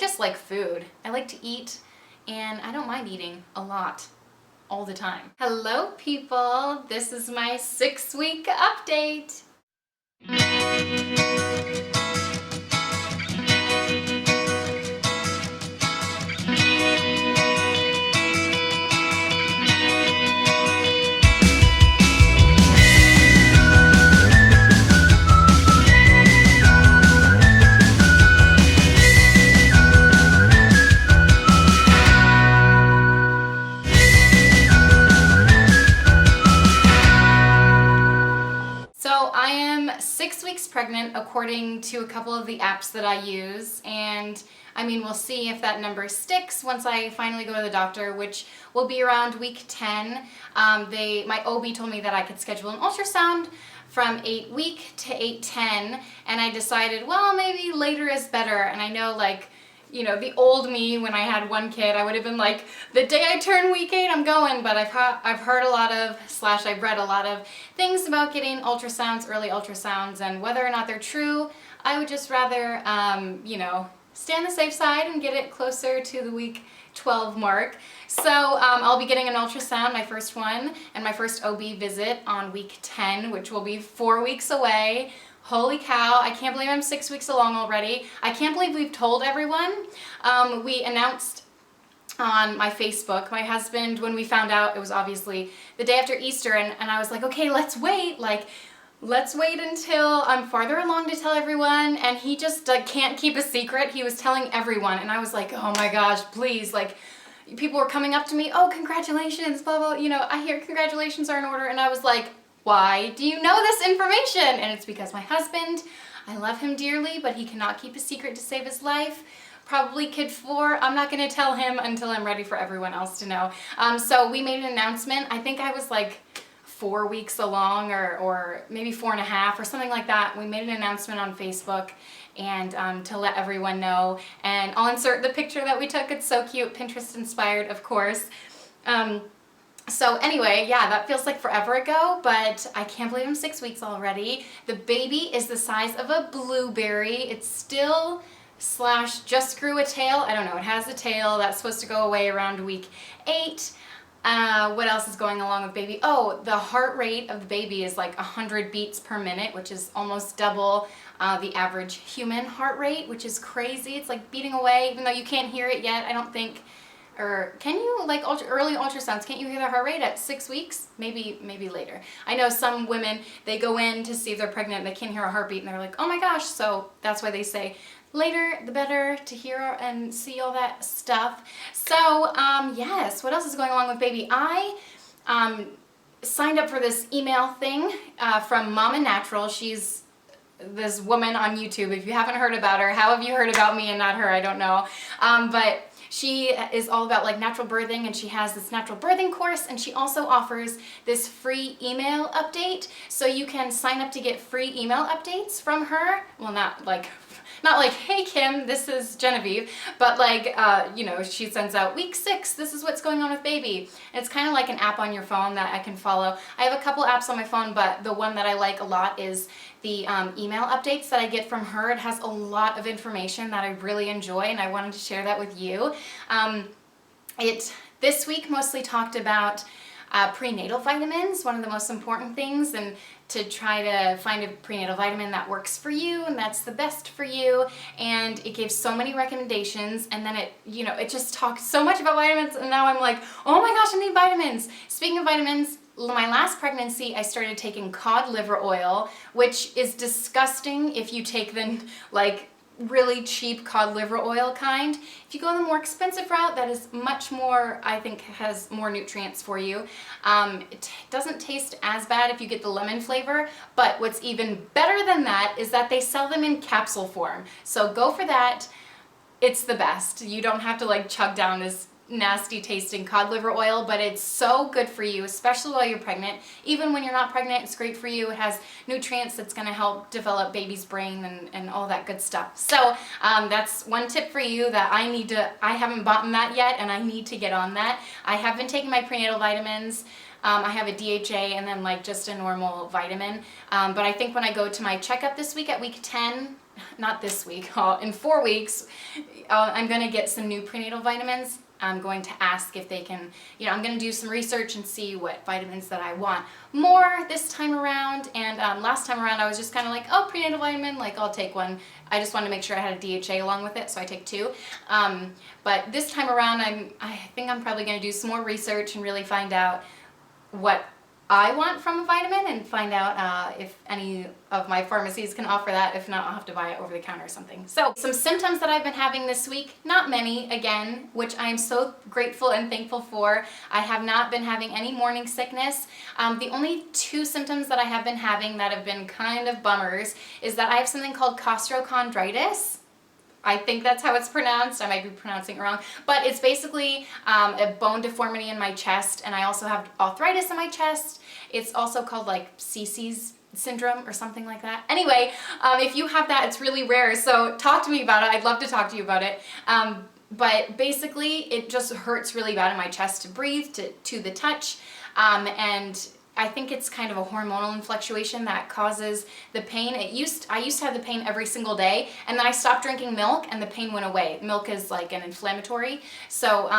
just like food. I like to eat, and I don't mind eating a lot all the time. Hello people, this is my 6-week update. So I am 6 weeks pregnant according to a couple of the apps that I use, and I mean, we'll see if that number sticks once I finally go to the doctor, which will be around week 10. My OB told me that I could schedule an ultrasound from 8-week to 8-10, and I decided, well, maybe later is better. And I know, like, you know, the old me when I had one kid, I would have been like, the day I turn week 8, I'm going. But I've heard a lot of, I've read a lot of things about getting ultrasounds, early ultrasounds, and whether or not they're true, I would just rather, you know, stay on the safe side and get it closer to the week 12 mark. So I'll be getting an ultrasound, my first one, and my first OB visit on week 10, which will be 4 weeks away. Holy cow, I can't believe I'm 6 weeks along already. I can't believe we've told everyone. We announced on my Facebook, my husband, when we found out, it was obviously the day after Easter, and I was like, okay, let's wait, let's wait until I'm farther along to tell everyone. And he just can't keep a secret. He was telling everyone, and I was like, oh my gosh, please, like, people were coming up to me, oh, congratulations, blah, blah, you know, I hear congratulations are in order, and I was like, why do you know this information? And it's because my husband, I love him dearly, but he cannot keep a secret to save his life. Probably kid 4, I'm not gonna tell him until I'm ready for everyone else to know. So we made an announcement. I think I was like 4 weeks along, or maybe 4.5 or something like that. We made an announcement on Facebook, and to let everyone know. And I'll insert the picture that we took. It's so cute, Pinterest inspired, of course. So anyway, yeah, that feels like forever ago, but I can't believe I'm 6 weeks already. The baby is the size of a blueberry. It's still / just grew a tail. I don't know, it has a tail. That's supposed to go away around week 8. What else is going along with baby? Oh, the heart rate of the baby is like 100 beats per minute, which is almost double the average human heart rate, which is crazy. It's like beating away, even though you can't hear it yet, I don't think. Or can you, like early ultrasounds, can't you hear their heart rate at 6 weeks? Maybe later. I know some women, they go in to see if they're pregnant and they can't hear a heartbeat and they're like, oh my gosh. So that's why they say later the better to hear and see all that stuff. So yes, what else is going along with baby? I signed up for this email thing from Mama Natural. She's this woman on YouTube. If you haven't heard about her, how have you heard about me and not her? I don't know. But she is all about like natural birthing, and she has this natural birthing course, and she also offers this free email update. So you can sign up to get free email updates from her. Well, not like, hey Kim, this is Genevieve, but like, you know, she sends out week 6, this is what's going on with baby. And it's kind of like an app on your phone that I can follow. I have a couple apps on my phone, but the one that I like a lot is the email updates that I get from her. It has a lot of information that I really enjoy, and I wanted to share that with you. This week mostly talked about prenatal vitamins, one of the most important things, and to try to find a prenatal vitamin that works for you and that's the best for you. And it gave so many recommendations, and then it, you know, it just talked so much about vitamins, and now I'm like, oh my gosh, I need vitamins. Speaking of vitamins, my last pregnancy, I started taking cod liver oil, which is disgusting if you take the, like, really cheap cod liver oil kind. If you go the more expensive route, that is much more, I think, has more nutrients for you. It doesn't taste as bad if you get the lemon flavor, but what's even better than that is that they sell them in capsule form. So go for that. It's the best. You don't have to like chug down this nasty tasting cod liver oil, but it's so good for you, especially while you're pregnant. Even when you're not pregnant, it's great for you. It has nutrients that's going to help develop baby's brain and all that good stuff. So that's one tip for you that I haven't bought that yet, and I need to get on that. I have been taking my prenatal vitamins. I have a DHA and then like just a normal vitamin. But I think when I go to my checkup this week at week 10, not this week, in 4 weeks, I'm going to get some new prenatal vitamins. I'm going to ask if they can, I'm going to do some research and see what vitamins that I want more this time around. And last time around, I was just kind of like, oh, prenatal vitamin, like I'll take one. I just wanted to make sure I had a DHA along with it, so I take 2. But this time around, I think I'm probably going to do some more research and really find out what I want from a vitamin and find out if any of my pharmacies can offer that. If not, I'll have to buy it over the counter or something. So some symptoms that I've been having this week, not many again, which I am so grateful and thankful for. I have not been having any morning sickness. The only 2 symptoms that I have been having that have been kind of bummers is that I have something called costochondritis. I think that's how it's pronounced. I might be pronouncing it wrong. But it's basically a bone deformity in my chest, and I also have arthritis in my chest. It's also called like Cece's syndrome or something like that. Anyway, if you have that, it's really rare. So talk to me about it. I'd love to talk to you about it. But basically, it just hurts really bad in my chest to breathe, to the touch. And I think it's kind of a hormonal fluctuation that causes the pain. I used to have the pain every single day, and then I stopped drinking milk and the pain went away. Milk is like an inflammatory. So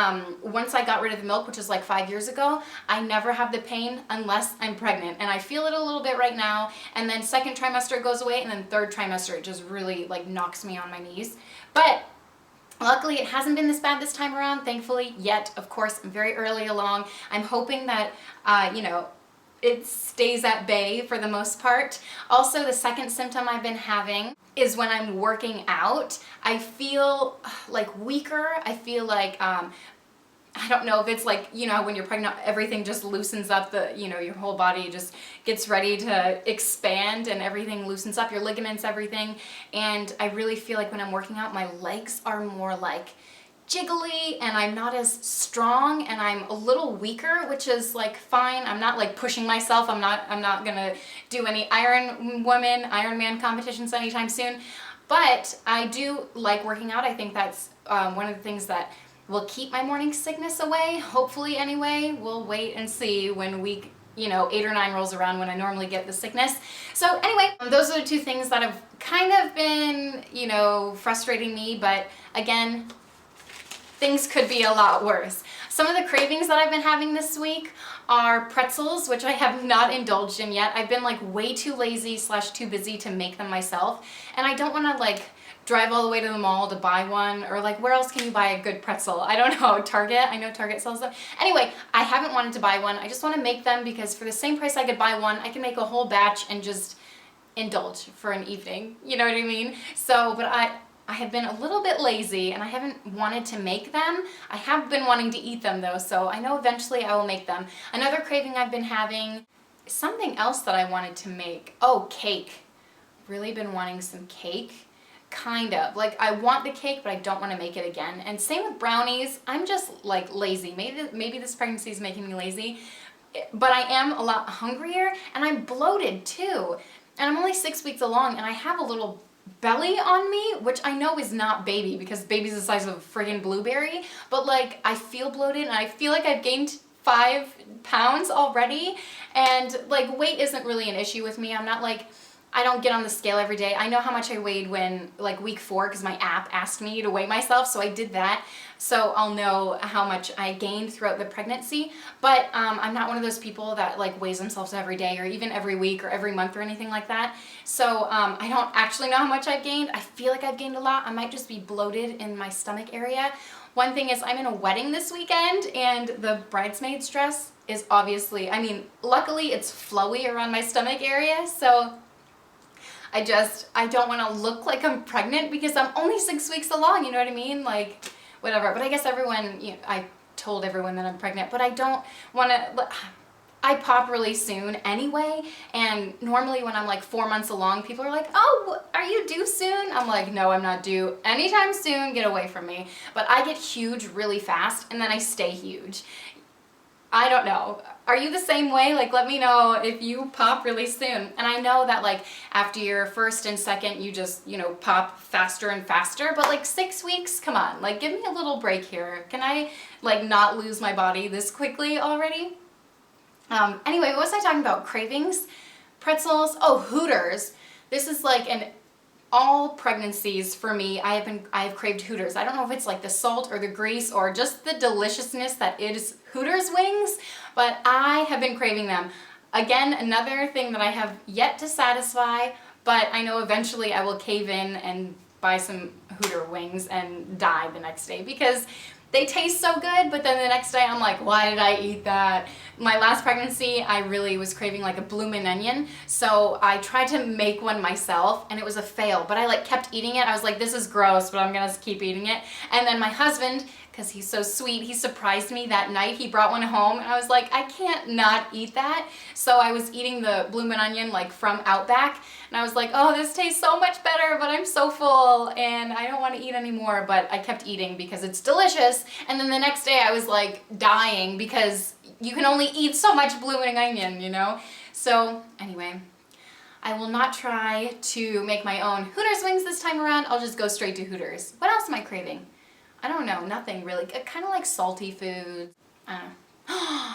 once I got rid of the milk, which was like 5 years ago, I never have the pain unless I'm pregnant. And I feel it a little bit right now. And then 2nd trimester it goes away, and then 3rd trimester it just really like knocks me on my knees. But luckily, it hasn't been this bad this time around, thankfully, yet. Of course, I'm very early along. I'm hoping that, it stays at bay for the most part. Also, the 2nd symptom I've been having is when I'm working out, I feel like weaker. I feel like, I don't know if it's like, when you're pregnant, everything just loosens up, your whole body just gets ready to expand and everything loosens up, your ligaments, everything. And I really feel like when I'm working out, my legs are more like jiggly and I'm not as strong and I'm a little weaker, which is like fine. I'm not like pushing myself. I'm not gonna do any Ironman competitions anytime soon. But I do like working out. I think that's one of the things that will keep my morning sickness away, hopefully anyway. We'll wait and see when week 8 or 9 rolls around when I normally get the sickness. So anyway, those are the 2 things that have kind of been, frustrating me, but again, things could be a lot worse. Some of the cravings that I've been having this week are pretzels, which I have not indulged in yet. I've been like way too lazy / too busy to make them myself. And I don't want to like drive all the way to the mall to buy one, or like where else can you buy a good pretzel? I don't know, Target, I know Target sells them. Anyway, I haven't wanted to buy one. I just want to make them because for the same price I could buy one, I can make a whole batch and just indulge for an evening. You know what I mean? So, but I have been a little bit lazy and I haven't wanted to make them. I have been wanting to eat them though, so I know eventually I will make them. Another craving I've been having, something else that I wanted to make. Oh, cake. Really been wanting some cake. Kind of. Like, I want the cake, but I don't want to make it again. And same with brownies. I'm just like lazy. Maybe this pregnancy is making me lazy, but I am a lot hungrier and I'm bloated too. And I'm only 6 weeks along and I have a little belly on me, which I know is not baby because baby's the size of a friggin' blueberry, but like I feel bloated and I feel like I've gained 5 pounds already, and like weight isn't really an issue with me. I'm not like, I don't get on the scale every day. I know how much I weighed when like week 4 because my app asked me to weigh myself, so I did that. So I'll know how much I gained throughout the pregnancy, but I'm not one of those people that like weighs themselves every day or even every week or every month or anything like that. So I don't actually know how much I've gained. I feel like I've gained a lot. I might just be bloated in my stomach area. One thing is I'm in a wedding this weekend and the bridesmaid's dress is obviously, luckily it's flowy around my stomach area, so I don't want to look like I'm pregnant because I'm only 6 weeks along, you know what I mean? Like, whatever. But I guess everyone, I told everyone that I'm pregnant, but I don't want to, I pop really soon anyway, and normally when I'm like 4 months along, people are like, oh, are you due soon? I'm like, no, I'm not due anytime soon, get away from me. But I get huge really fast, and then I stay huge. I don't know. Are you the same way? Like, let me know if you pop really soon. And I know that like after your 1st and 2nd, you just, pop faster and faster, but like 6 weeks, come on, like give me a little break here. Can I like not lose my body this quickly already? Anyway, what was I talking about? Cravings? Pretzels? Oh, Hooters. This is like an all pregnancies for me, I have craved Hooters. I don't know if it's like the salt or the grease or just the deliciousness that is Hooters wings, but I have been craving them. Again, another thing that I have yet to satisfy, but I know eventually I will cave in and buy some Hooter wings and die the next day because they taste so good, but then the next day I'm like, why did I eat that? My last pregnancy, I really was craving like a bloomin' onion, so I tried to make one myself and it was a fail, but I like kept eating it. I was like, this is gross, but I'm gonna keep eating it. And then my husband, because he's so sweet, he surprised me that night. He brought one home and I was like, I can't not eat that. So I was eating the bloomin' onion like from Outback and I was like, oh, this tastes so much better, but I'm so full and I don't want to eat anymore. But I kept eating because it's delicious. And then the next day I was like dying because you can only eat so much bloomin' onion, you know? So anyway, I will not try to make my own Hooters wings this time around. I'll just go straight to Hooters. What else am I craving? I don't know, nothing really. Kind of like salty food. I don't know.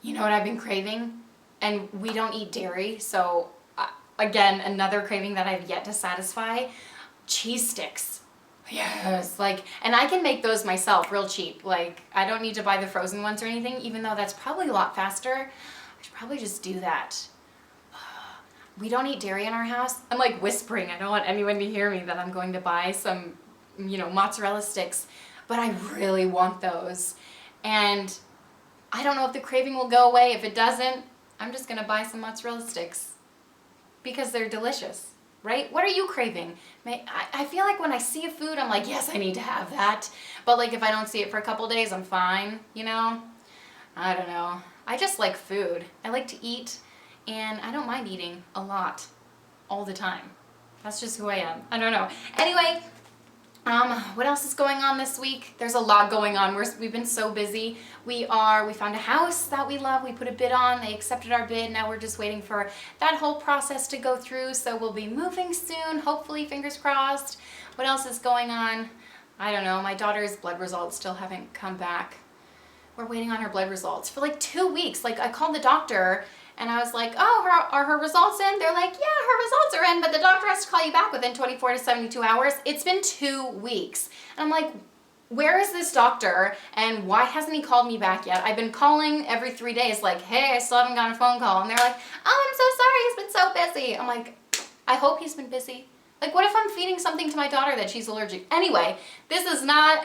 You know what I've been craving? And we don't eat dairy, so again, another craving that I've yet to satisfy. Cheese sticks. Yes, like, and I can make those myself real cheap. Like, I don't need to buy the frozen ones or anything, even though that's probably a lot faster. I should probably just do that. We don't eat dairy in our house. I'm like whispering. I don't want anyone to hear me that I'm going to buy some, you know, mozzarella sticks, but I really want those. And I don't know if the craving will go away. If it doesn't, I'm just gonna buy some mozzarella sticks because they're delicious, right? What are you craving? I feel like when I see a food, I'm like, yes, I need to have that. But like if I don't see it for a couple days, I'm fine, you know? I don't know. I just like food. I like to eat and I don't mind eating a lot all the time. That's just who I am. I don't know. Anyway, what else is going on this week? There's a lot going on. We've been so busy. We found a house that we love. We put a bid on. They accepted our bid. Now we're just waiting for that whole process to go through. So we'll be moving soon. Hopefully, fingers crossed. What else is going on? I don't know. My daughter's blood results still haven't come back. We're waiting on her blood results for like 2 weeks. Like I called the doctor and I was like, oh, are her results in? They're like, yeah, her results are in, but the doctor has to call you back within 24 to 72 hours. It's been 2 weeks. And I'm like, where is this doctor? And why hasn't he called me back yet? I've been calling every 3 days like, hey, I still haven't gotten a phone call. And they're like, oh, I'm so sorry, he's been so busy. I'm like, I hope he's been busy. Like, what if I'm feeding something to my daughter that she's allergic? Anyway, this is not,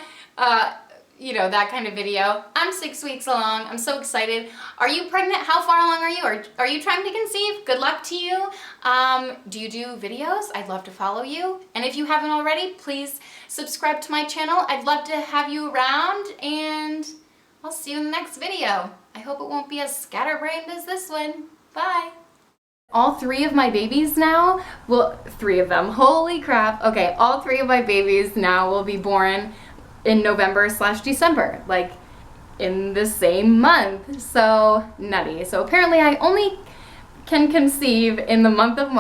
you know, that kind of video. I'm 6 weeks along. I'm so excited. Are you pregnant? How far along are you? Are you trying to conceive? Good luck to you. Do you do videos? I'd love to follow you. And if you haven't already, please subscribe to my channel. I'd love to have you around and I'll see you in the next video. I hope it won't be as scatterbrained as this one. Bye. All 3 of my babies now, well, 3 of them, holy crap. Okay, all 3 of my babies now will be born in November/December, like in the same month. So nutty. So apparently I only can conceive in the month of March.